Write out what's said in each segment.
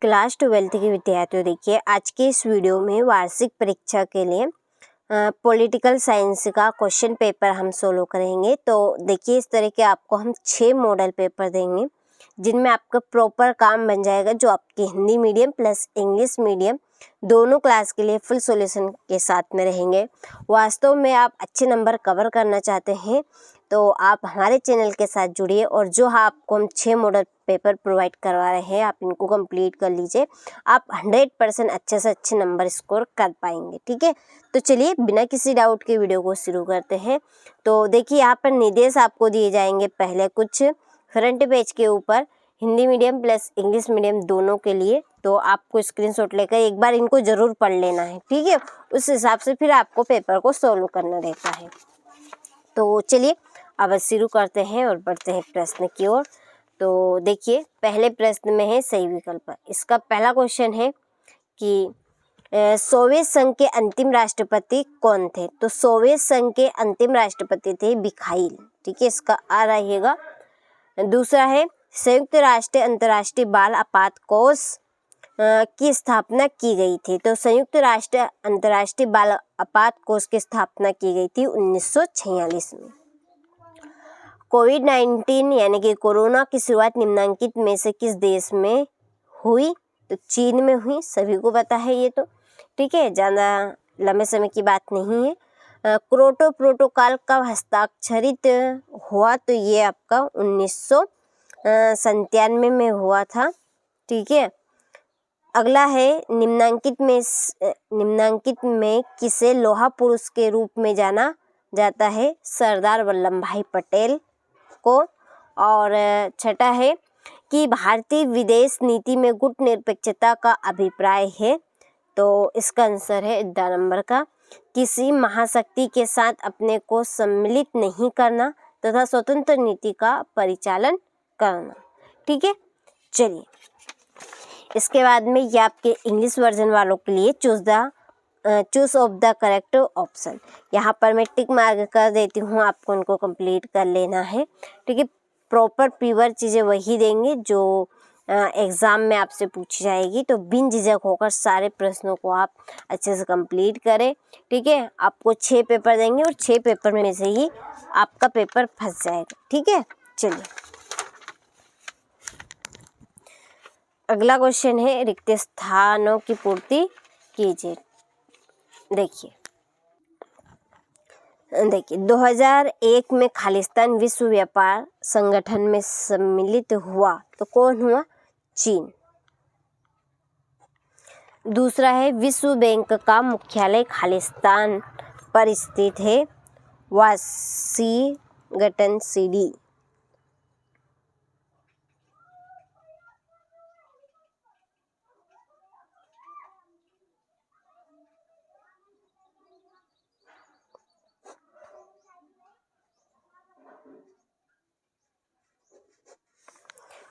Class 12 के विद्यार्थियों, देखिए आज के इस वीडियो में वार्षिक परीक्षा के लिए पॉलिटिकल साइंस का क्वेश्चन पेपर हम सोल्व करेंगे। तो देखिए इस तरह के आपको हम 6 मॉडल पेपर देंगे जिनमें आपका प्रॉपर काम बन जाएगा, जो आपके Hindi medium plus English medium दोनों क्लास के लिए फुल सॉल्यूशन के साथ में रहेंगे। वास्तव में आप अच्छे नंबर कवर करना चाहते हैं तो आप हमारे चैनल के साथ जुड़िए और जो आपको हम 6 मॉडल पेपर प्रोवाइड करवा रहे हैं आप इनको कंप्लीट कर लीजिए। आप 100% अच्छे से अच्छे नंबर स्कोर कर पाएंगे। ठीक है, तो चलिए बिना किसी डाउट के वीडियो को शुरू करते हैं। तो देखिए यहाँ पर निर्देश आपको दिए जाएंगे पहले कुछ फ्रंट पेज के ऊपर Hindi medium plus English medium दोनों के लिए। तो आपको स्क्रीनशॉट लेकर एक बार इनको जरूर पढ़ लेना है। ठीक है, उस हिसाब से फिर आपको पेपर को सोल्व करना रहता है। तो चलिए अब शुरू करते हैं और बढ़ते हैं प्रश्न की ओर। तो देखिए पहले प्रश्न में है सही विकल्प। इसका पहला क्वेश्चन है कि सोवियत संघ के अंतिम राष्ट्रपति कौन थे? तो सोवियत संघ के अंतिम राष्ट्रपति थे मिखाइल। ठीक है, इसका आ रहेगा। दूसरा है संयुक्त राष्ट्र अंतर्राष्ट्रीय बाल आपात कोष की स्थापना की गई थी। तो संयुक्त राष्ट्र अंतर्राष्ट्रीय बाल आपात कोष की स्थापना की गई थी 1946 में। कोविड-19 यानी कि कोरोना की शुरुआत निम्नलिखित में से किस देश में हुई? तो चीन में हुई, सभी को पता है ये तो। ठीक है, ज़्यादा लंबे समय की बात नहीं है। क्योटो प्रोटोकॉल कब हस्ताक्षरित हुआ? तो ये आपका 1997 में हुआ था। ठीक है, अगला है निम्नांकित में किसे लोहा पुरुष के रूप में जाना जाता है? सरदार वल्लभ भाई पटेल को। और छठा है कि भारतीय विदेश नीति में गुटनिरपेक्षता का अभिप्राय है। तो इसका आंसर है 10 नंबर का, किसी महाशक्ति के साथ अपने को सम्मिलित नहीं करना तथा स्वतंत्र नीति का परिचालन करना। ठीक है, चलिए इसके बाद में ये आपके इंग्लिश वर्जन वालों के लिए choose of the correct option. यहाँ पर मैं टिक मार्क कर देती हूँ, आपको उनको कंप्लीट कर लेना है। ठीक है, प्रॉपर प्योर चीज़ें वही देंगे जो एग्ज़ाम में आपसे पूछी जाएगी। तो बिन झिझक होकर सारे प्रश्नों को आप अच्छे से कंप्लीट करें। ठीक है, आपको 6 पेपर देंगे और 6 पेपर में से ही आपका पेपर फंस जाएगा। ठीक है, चलिए अगला क्वेश्चन है रिक्त स्थानों की पूर्ति कीजिए। देखिए 2001 में खालिस्तान विश्व व्यापार संगठन में सम्मिलित हुआ तो कौन हुआ? चीन। दूसरा है विश्व बैंक का मुख्यालय खालिस्तान पर स्थित है, वाशिंगटन सीडी।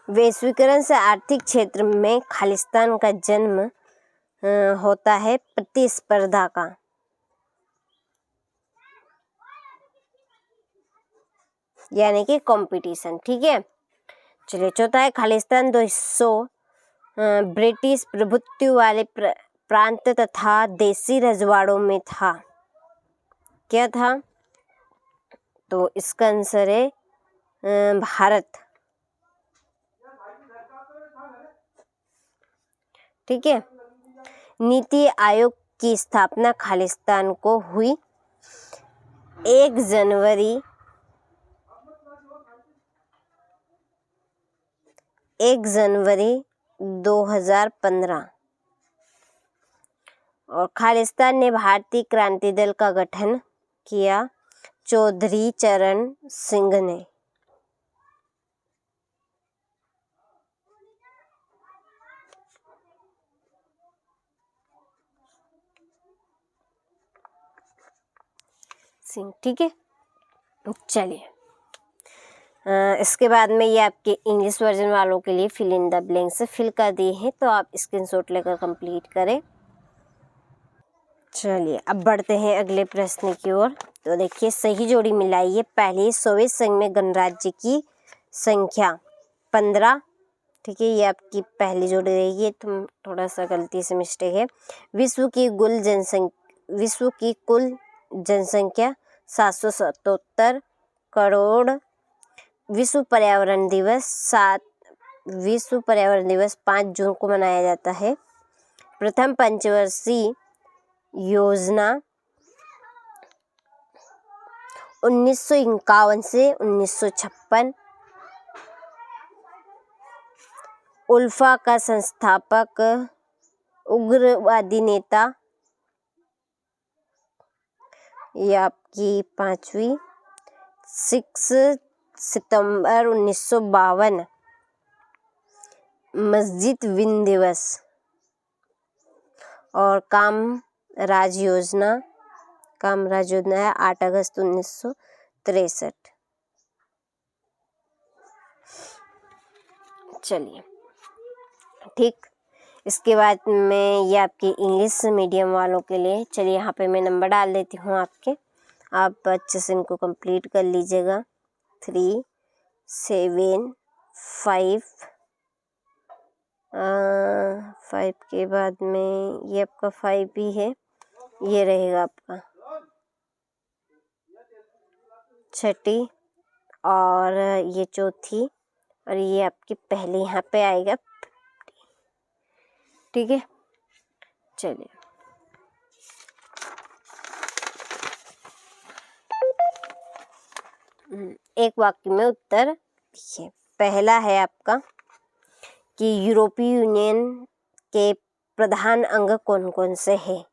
वैश्वीकरण से आर्थिक क्षेत्र में खालिस्तान का जन्म होता है प्रतिस्पर्धा का। यानी कि कंपटीशन। ठीक है, चलिए चौथा है खालिस्तान 200 ब्रिटिश प्रभुत्व वाले प्रांत तथा देसी रजवाड़ों में था। क्या था? तो इसका आंसर है भारत। ठीक है, नीति आयोग की स्थापना खालिस्तान को हुई 1 जनवरी 2015। और खालिस्तान ने भारतीय क्रांति दल का गठन किया चौधरी चरण सिंह ने। ठीक है, चलिए इसके बाद में ये आपके इंग्लिश वर्जन वालों के लिए फिल इन द ब्लैंक से फिल कर दिए हैं, तो आप स्क्रीनशॉट लेकर कंप्लीट करें। चलिए अब बढ़ते हैं अगले प्रश्न की ओर। तो देखिए सही जोड़ी मिलाइए। पहले सोवियत संघ में गणराज्य की संख्या 15 ठीक है, ये आपकी पहली जोड़ी रहेगी। तुम थोड़ा सा गलती से मिस्टेक है। विश्व की कुल जनसंख्या 777 करोड़। विश्व पर्यावरण दिवस 5 जून को मनाया जाता है। प्रथम पंचवर्षीय योजना 1951 से 1956। उल्फा का संस्थापक उग्रवादी नेता, ये आपकी 5वीं। 6 सितंबर 1952 मस्जिद विन दिवस। और कामराज योजना है 8 अगस्त 1963। चलिए ठीक, इसके बाद में ये आपके इंग्लिश मीडियम वालों के लिए, चलिए यहाँ पे मैं नंबर डाल देती हूँ आपके, आप अच्छे से इनको कंप्लीट कर लीजिएगा। 3 7 5 5 के बाद में ये आपका 5 भी है, ये रहेगा आपका 6ठी और ये 4थी और ये आपकी पहले यहाँ पे आएगा। ठीक है, चलिए एक वाक्य में उत्तर लिखिए। पहला है आपका कि यूरोपीय यूनियन के प्रधान अंग कौन कौन से हैं।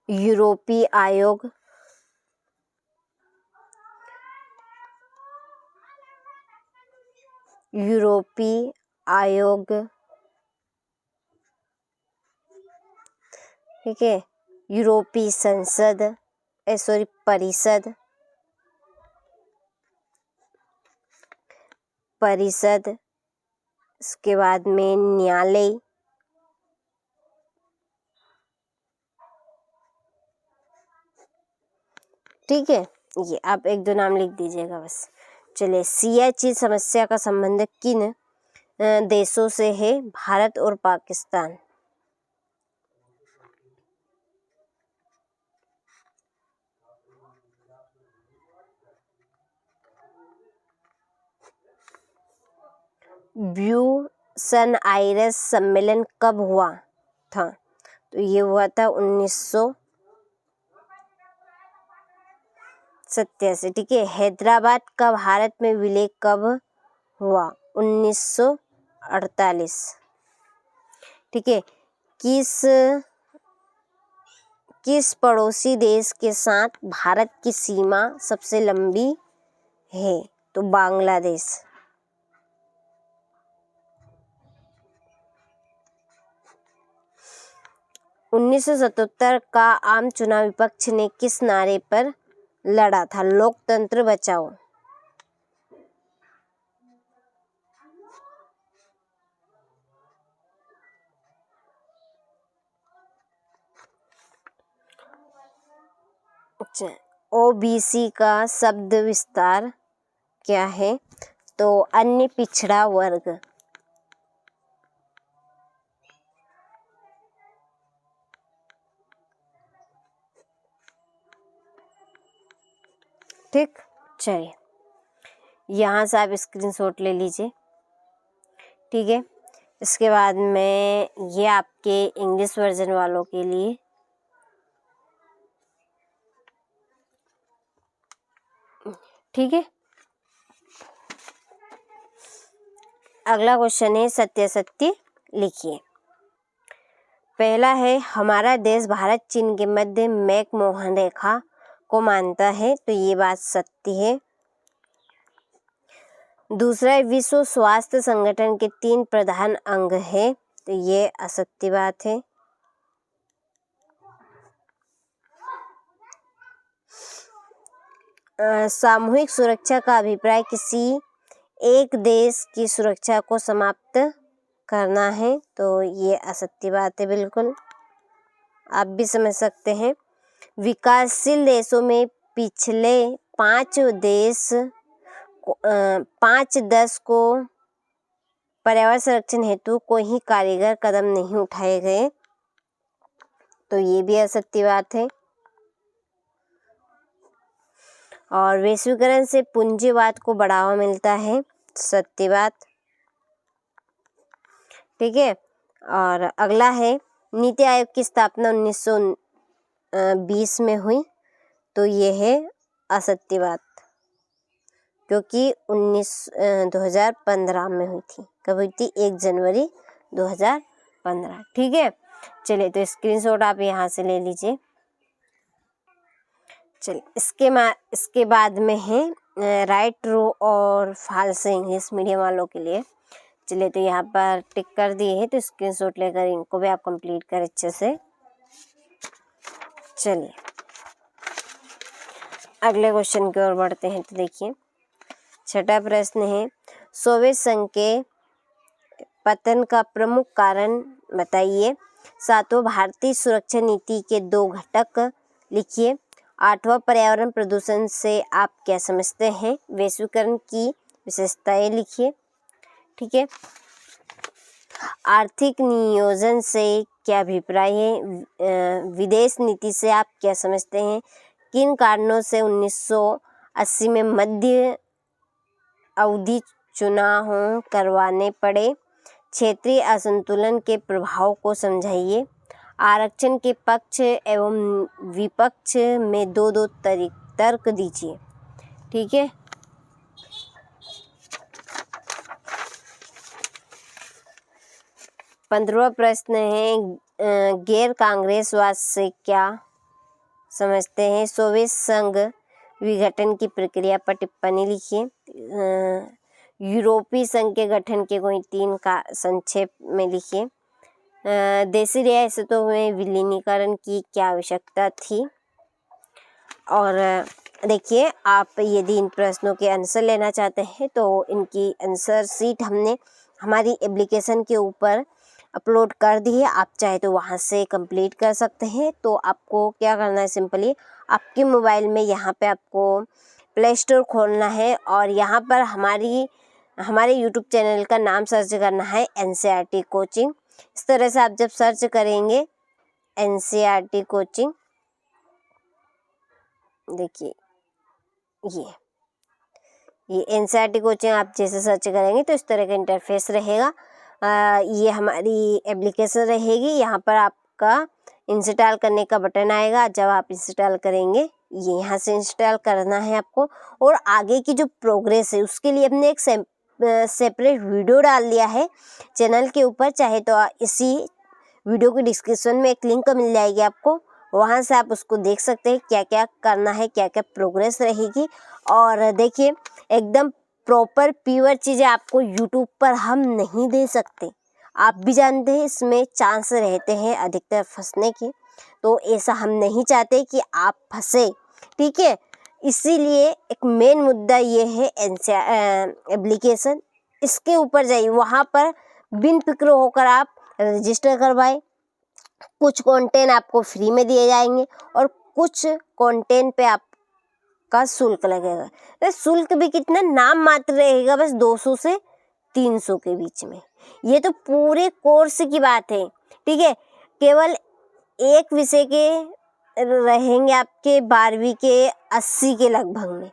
यूरोपीय आयोग, ठीक है, यूरोपीय परिषद, इसके बाद में न्यायालय, ठीक है, ये आप 1-2 नाम लिख दीजिएगा बस। चलिए, सियाचिन समस्या का संबंध किन देशों से है। भारत और पाकिस्तान। ब्यूनस आयर्स सम्मेलन कब हुआ था, तो ये हुआ था 1987। ठीक है, हैदराबाद का भारत में विलय कब हुआ, 1948। ठीक है, किस पड़ोसी देश के साथ भारत की सीमा सबसे लंबी है, तो बांग्लादेश। उन्नीस 1977 का आम चुनाव विपक्ष ने किस नारे पर लड़ा था, लोकतंत्र बचाओ। ओबीसी का शब्द विस्तार क्या है, तो अन्य पिछड़ा वर्ग। ठीक, चलिए यहाँ से आप स्क्रीनशॉट ले लीजिए। ठीक है, इसके बाद में ये आपके इंग्लिश वर्जन वालों के लिए ठीक है। अगला क्वेश्चन है सत्यासत्य लिखिए। पहला है हमारा देश भारत चीन के मध्य मैकमोहन रेखा को मानता है, तो ये बात सत्य है। दूसरा है विश्व स्वास्थ्य संगठन के 3 प्रधान अंग हैं, तो ये असत्य बात है। सामूहिक सुरक्षा का अभिप्राय किसी एक देश की सुरक्षा को समाप्त करना है, तो ये असत्य बात है बिल्कुल, आप भी समझ सकते हैं। विकासशील देशों में पिछले 5 10 को पर्यावरण संरक्षण हेतु कोई कारगर कदम नहीं उठाए गए, तो ये भी असत्य बात है। और वैश्वीकरण से पूंजीवाद को बढ़ावा मिलता है, सत्य बात। ठीक है। और अगला है नीति आयोग की स्थापना 1920 में हुई, तो ये है असत्य बात, क्योंकि 2015 में हुई थी। कब हुई थी? 1 जनवरी 2015। ठीक है। चलिए, तो स्क्रीनशॉट आप यहाँ से ले लीजिए। चलिए, इसके बाद में है राइट, ट्रू और फॉल्स इंग्लिश मीडियम वालों के लिए। चलिए, तो यहाँ पर टिक कर दिए है, तो स्क्रीनशॉट लेकर इनको भी आप कंप्लीट करें अच्छे से। चलिए, अगले क्वेश्चन की ओर बढ़ते हैं। तो देखिए, छठा प्रश्न है सोवियत संघ के पतन का प्रमुख कारण बताइए। सातवां भारतीय सुरक्षा नीति के 2 घटक लिखिए। आठवां पर्यावरण प्रदूषण से आप क्या समझते हैं। वैश्वीकरण की विशेषताएं लिखिए। ठीक है। आर्थिक नियोजन से क्या अभिप्राय है। विदेश नीति से आप क्या समझते हैं। किन कारणों से 1980 में मध्य अवधि चुनाव करवाने पड़े। क्षेत्रीय असंतुलन के प्रभाव को समझाइए। आरक्षण के पक्ष एवं विपक्ष में 2 तर्क दीजिए। ठीक है। पंद्रहवां प्रश्न है गैर कांग्रेसवाद से क्या समझते हैं। सोवियत संघ विघटन की प्रक्रिया पर टिप्पणी लिखिए। यूरोपीय संघ के गठन के कोई 3 का संक्षेप में लिखिए। देशी रियासतों में विलीनीकरण की क्या आवश्यकता थी। और देखिए, आप यदि इन प्रश्नों के आंसर लेना चाहते हैं तो इनकी आंसर शीट हमने हमारी एप्लीकेशन के ऊपर अपलोड कर दी है। आप चाहे तो वहां से कंप्लीट कर सकते हैं। तो आपको क्या करना है, सिंपली आपके मोबाइल में यहाँ पे आपको प्ले स्टोर खोलना है और यहाँ पर हमारे यूट्यूब चैनल का नाम सर्च करना है NCERT कोचिंग। इस तरह से आप जब सर्च करेंगे NCERT कोचिंग, देखिए ये NCERT कोचिंग आप जैसे सर्च करेंगे तो इस तरह का इंटरफेस रहेगा। ये हमारी एप्लीकेशन रहेगी। यहाँ पर आपका इंस्टॉल करने का बटन आएगा। जब आप इंस्टॉल करेंगे, ये यहाँ से इंस्टॉल करना है आपको। और आगे की जो प्रोग्रेस है उसके लिए हमने एक सेपरेट वीडियो डाल दिया है चैनल के ऊपर। चाहे तो इसी वीडियो की डिस्क्रिप्शन में एक लिंक मिल जाएगी आपको, वहाँ से आप उसको देख सकते हैं क्या क्या करना है, क्या क्या प्रोग्रेस रहेगी। और देखिए, एकदम प्रॉपर प्योर चीज़ें आपको यूट्यूब पर हम नहीं दे सकते। आप भी जानते हैं इसमें चांस रहते हैं अधिकतर फंसने के, तो ऐसा हम नहीं चाहते कि आप फंसे। ठीक है। इसीलिए एक मेन मुद्दा ये है एप्लीकेशन, इसके ऊपर जाइए, वहाँ पर बिन फिक्र होकर आप रजिस्टर करवाएं। कुछ कंटेंट आपको फ्री में दिए जाएंगे और कुछ कंटेंट पे आपका शुल्क लगेगा। तो शुल्क भी कितना नाम मात्र रहेगा, बस 200 से 300 के बीच में। ये तो पूरे कोर्स की बात है। ठीक है। केवल एक विषय के रहेंगे आपके 12वीं के 80 के लगभग में।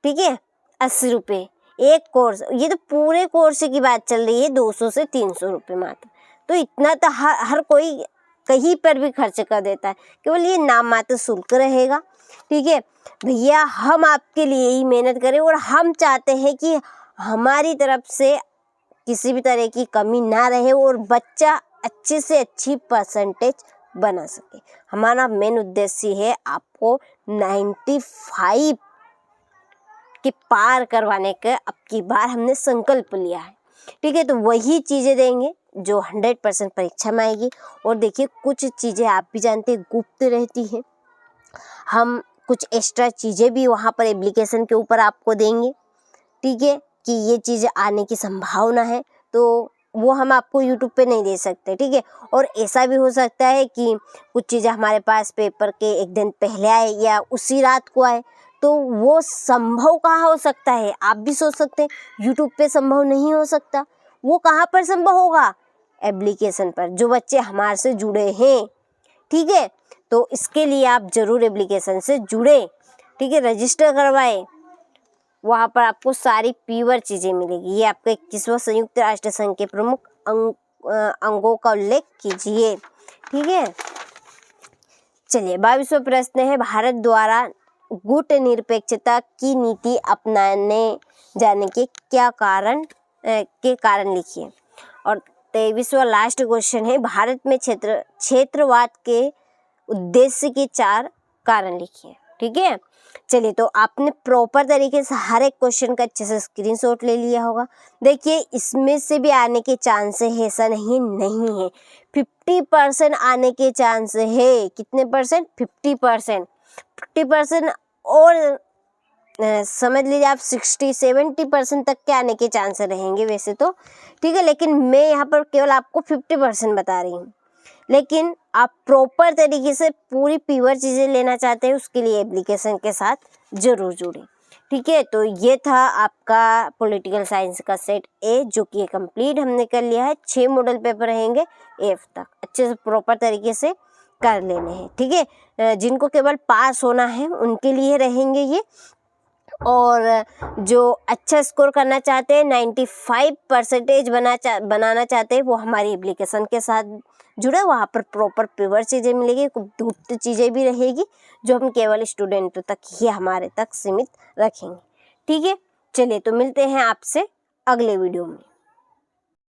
ठीक है। 80 रुपये एक कोर्स। ये तो पूरे कोर्स की बात चल रही है, 200 से 300 रुपये मात्र। तो इतना तो हर कोई कहीं पर भी खर्च कर देता है। केवल ये नाम मात्र शुल्क रहेगा। ठीक है भैया, हम आपके लिए ही मेहनत करें और हम चाहते हैं कि हमारी तरफ से किसी भी तरह की कमी ना रहे और बच्चा अच्छे से अच्छी परसेंटेज बना सके। हमारा मेन उद्देश्य है आपको 95 के पार करवाने का अब की बार हमने संकल्प लिया है। ठीक है। तो वही चीज़ें देंगे जो 100% परीक्षा में आएगी। और देखिए, कुछ चीज़ें आप भी जानते हैं गुप्त रहती है। हम कुछ एक्स्ट्रा चीज़ें भी वहाँ पर एप्लीकेशन के ऊपर आपको देंगे। ठीक है, कि ये चीज़ें आने की संभावना है, तो वो हम आपको यूट्यूब पे नहीं दे सकते। ठीक है। और ऐसा भी हो सकता है कि कुछ चीज़ें हमारे पास पेपर के एक दिन पहले आए या उसी रात को आए, तो वो संभव कहाँ हो सकता है। आप भी सोच सकते हैं यूट्यूब पे संभव नहीं हो सकता, वो कहाँ पर संभव होगा? एप्लीकेशन पर, जो बच्चे हमारे से जुड़े हैं। ठीक है, तो इसके लिए आप जरूर एप्लीकेशन से जुड़े, ठीक है, रजिस्टर करवाएं। वहाँ पर आपको सारी प्योर चीज़ें मिलेगी। ये आपके 21वां संयुक्त राष्ट्र संघ के प्रमुख अंगों का उल्लेख कीजिए। ठीक है, चलिए 22वां प्रश्न है, भारत द्वारा गुट निरपेक्षता की नीति अपनाने जाने के क्या कारण लिखिए। और 23वां लास्ट क्वेश्चन है, भारत में क्षेत्रवाद के उद्देश्य के 4 कारण लिखिए। ठीक है, चलिए तो आपने प्रॉपर तरीके से हर एक क्वेश्चन का अच्छे से स्क्रीनशॉट ले लिया होगा। देखिए इसमें से भी आने के चांस है, ऐसा नहीं है। 50% आने के चांस है। कितने परसेंट? 50%। 50% और समझ लीजिए आप 60-70% तक के आने के चांस रहेंगे वैसे तो। ठीक है, लेकिन मैं यहाँ पर केवल आपको 50% बता रही हूँ। लेकिन आप प्रॉपर तरीके से पूरी प्योर चीज़ें लेना चाहते हैं, उसके लिए एप्लीकेशन के साथ जरूर जुड़ें। ठीक है, तो ये था आपका पॉलिटिकल साइंस का सेट ए, जो कि कंप्लीट हमने कर लिया है। 6 मॉडल पेपर रहेंगे एफ तक, अच्छे से प्रॉपर तरीके से कर लेने हैं। ठीक है, जिनको केवल पास होना है उनके लिए रहेंगे ये, और जो अच्छा स्कोर करना चाहते हैं, 95% बनाना चाहते हैं, वो हमारी एप्लीकेशन के साथ जुड़े। वहाँ पर प्रॉपर प्योर चीज़ें मिलेगी, गुप्त चीज़ें भी रहेगी, जो हम केवल स्टूडेंटों तक ही हमारे तक सीमित रखेंगे। ठीक है, चलिए तो मिलते हैं आपसे अगले वीडियो में।